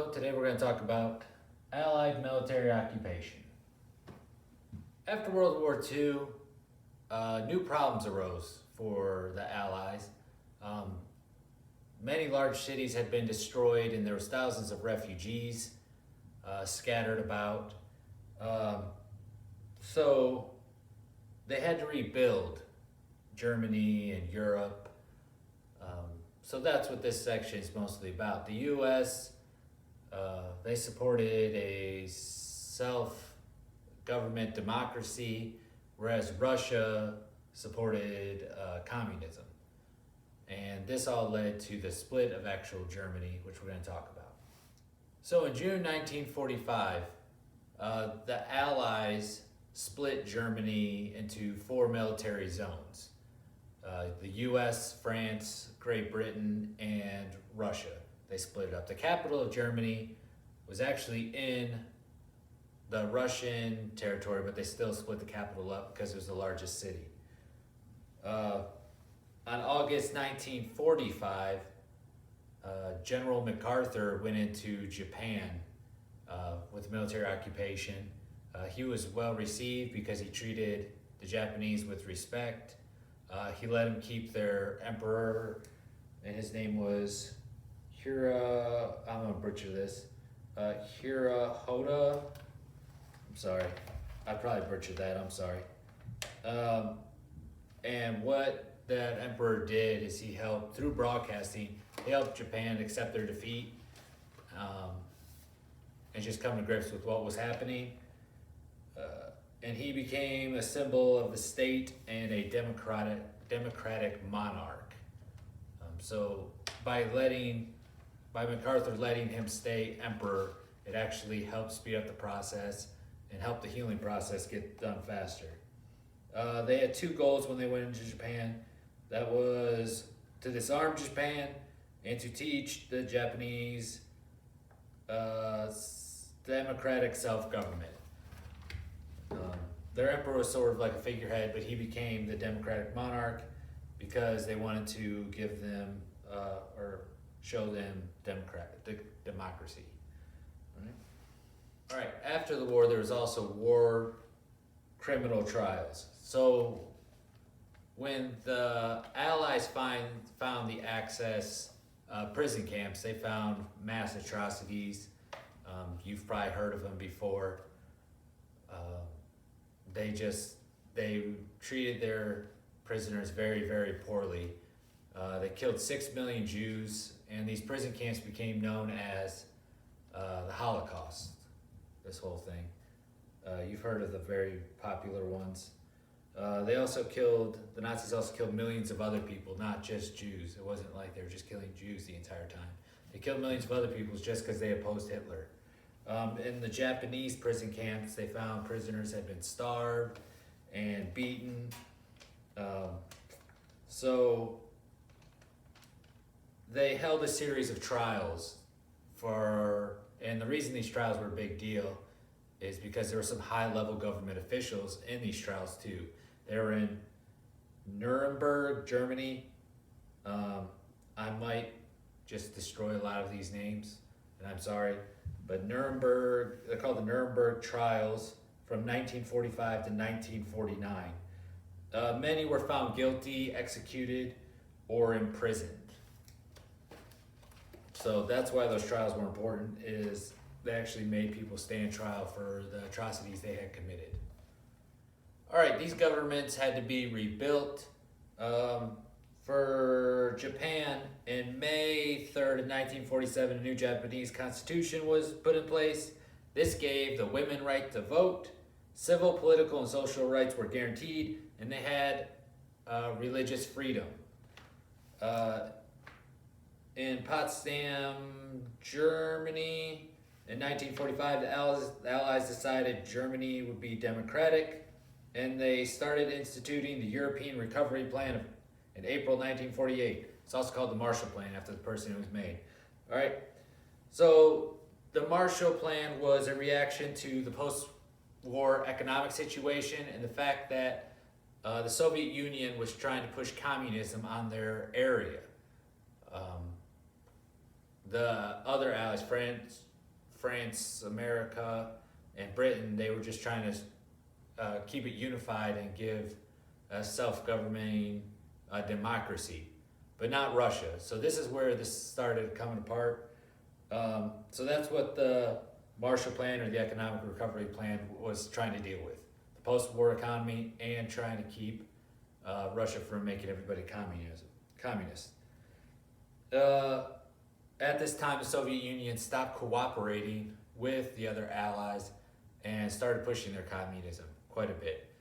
So today we're going to talk about Allied military occupation. After World War II, new problems arose for the Allies. Many large cities had been destroyed and there was thousands of refugees scattered about. So they had to rebuild Germany and Europe. So that's what this section is mostly about. The U.S., they supported a self-government democracy, whereas Russia supported communism. And this all led to the split of actual Germany, which we're going to talk about. So in June 1945, the Allies split Germany into 4 military zones. The US, France, Great Britain, and Russia. They split it up. The capital of Germany was actually in the Russian territory, but they still split the capital up because it was the largest city. On August 1945, General MacArthur went into Japan with military occupation. He was well received because he treated the Japanese with respect. He let them keep their emperor, and his name was I'm gonna butcher this, Hirohito. I'm sorry, I probably butchered that, I'm sorry. And what that emperor did is he helped, through broadcasting, he helped Japan accept their defeat and just come to grips with what was happening. And he became a symbol of the state and a democratic monarch. So by MacArthur letting him stay emperor, it actually helped speed up the process and help the healing process get done faster. They had 2 goals when they went into Japan. That was to disarm Japan and to teach the Japanese democratic self-government. Their emperor was sort of like a figurehead, but he became the democratic monarch because they wanted to give them or show them democracy. All right. After the war, there was also war criminal trials. So when the Allies found the Axis prison camps, they found mass atrocities. You've probably heard of them before. They treated their prisoners very, very poorly. They killed 6 million Jews, and these prison camps became known as the Holocaust, this whole thing. You've heard of the very popular ones. The Nazis also killed millions of other people, not just Jews. It wasn't like they were just killing Jews the entire time. They killed millions of other people just because they opposed Hitler. In the Japanese prison camps, they found prisoners had been starved and beaten. So they held a series of trials and the reason these trials were a big deal is because there were some high-level government officials in these trials too. They were in Nuremberg, Germany. I might just destroy a lot of these names, and I'm sorry. But Nuremberg, they're called the Nuremberg trials from 1945 to 1949. Many were found guilty, executed, or imprisoned. So that's why those trials were important, is they actually made people stand trial for the atrocities they had committed. All right, these governments had to be rebuilt. For Japan, in May 3rd of 1947, a new Japanese constitution was put in place. This gave the women right to vote. Civil, political, and social rights were guaranteed, and they had religious freedom. In Potsdam, Germany, in 1945, the Allies decided Germany would be democratic, and they started instituting the European Recovery Plan in April 1948. It's also called the Marshall Plan after the person it was made. All right, so the Marshall Plan was a reaction to the post-war economic situation and the fact that the Soviet Union was trying to push communism on their area. The other allies, France, France, America, and Britain, they were just trying to keep it unified and give a self-governing democracy, but not Russia. So this is where this started coming apart. So that's what the Marshall Plan or the Economic Recovery Plan was trying to deal with. The post-war economy and trying to keep Russia from making everybody communist. At this time, the Soviet Union stopped cooperating with the other allies and started pushing their communism quite a bit.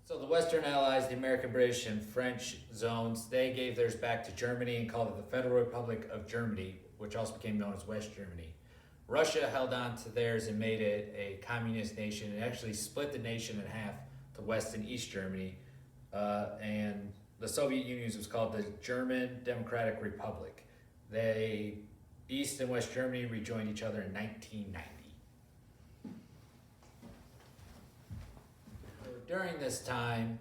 So the Western Allies, the American, British, and French zones, they gave theirs back to Germany and called it the Federal Republic of Germany, which also became known as West Germany. Russia held on to theirs and made it a communist nation and actually split the nation in half to West and East Germany. And the Soviet Union was called the German Democratic Republic. East and West Germany rejoined each other in 1990. During this time,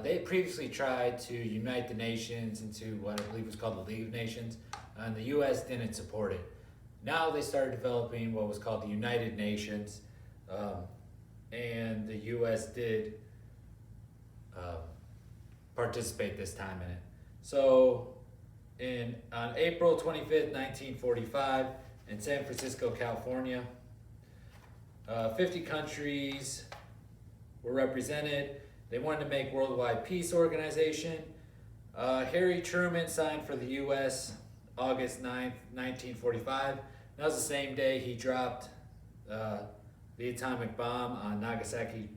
they had previously tried to unite the nations into what I believe was called the League of Nations, and the U.S. didn't support it. Now they started developing what was called the United Nations, and the U.S. did participate this time in it. So on April 25th, 1945, in San Francisco, California, 50 countries were represented. They wanted to make Worldwide Peace Organization. Harry Truman signed for the U.S. August 9th, 1945. That was the same day he dropped the atomic bomb on Nagasaki,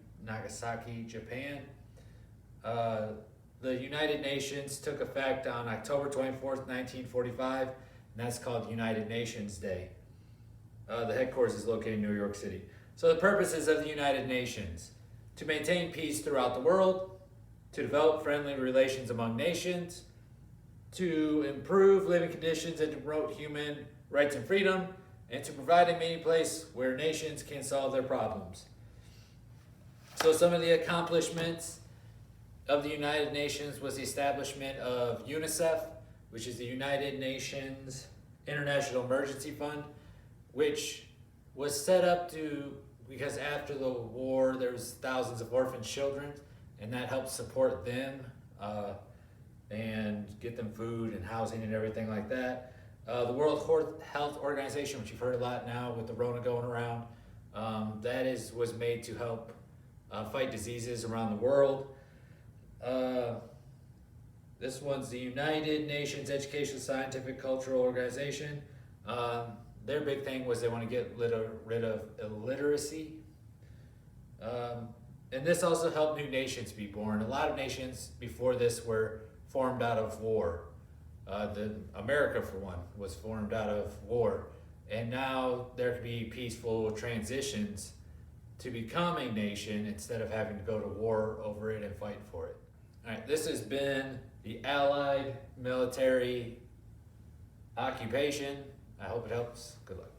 Japan. The United Nations took effect on October 24th, 1945, and that's called United Nations Day. The headquarters is located in New York City. So the purposes of the United Nations: to maintain peace throughout the world, to develop friendly relations among nations, to improve living conditions and to promote human rights and freedom, and to provide a meeting place where nations can solve their problems. So some of the accomplishments of the United Nations was the establishment of UNICEF, which is the United Nations International Emergency Fund, which was set up because after the war there was thousands of orphan children, and that helped support them and get them food and housing and everything like that. The World Health Organization, which you've heard a lot now with the Rona going around, was made to help fight diseases around the world. This one's the United Nations Education, Scientific, Cultural Organization. Their big thing was they want to get rid of illiteracy. And this also helped new nations be born. A lot of nations before this were formed out of war. America, for one, was formed out of war. And now there could be peaceful transitions to become a nation instead of having to go to war over it and fight for it. All right, this has been the Allied military occupation. I hope it helps. Good luck.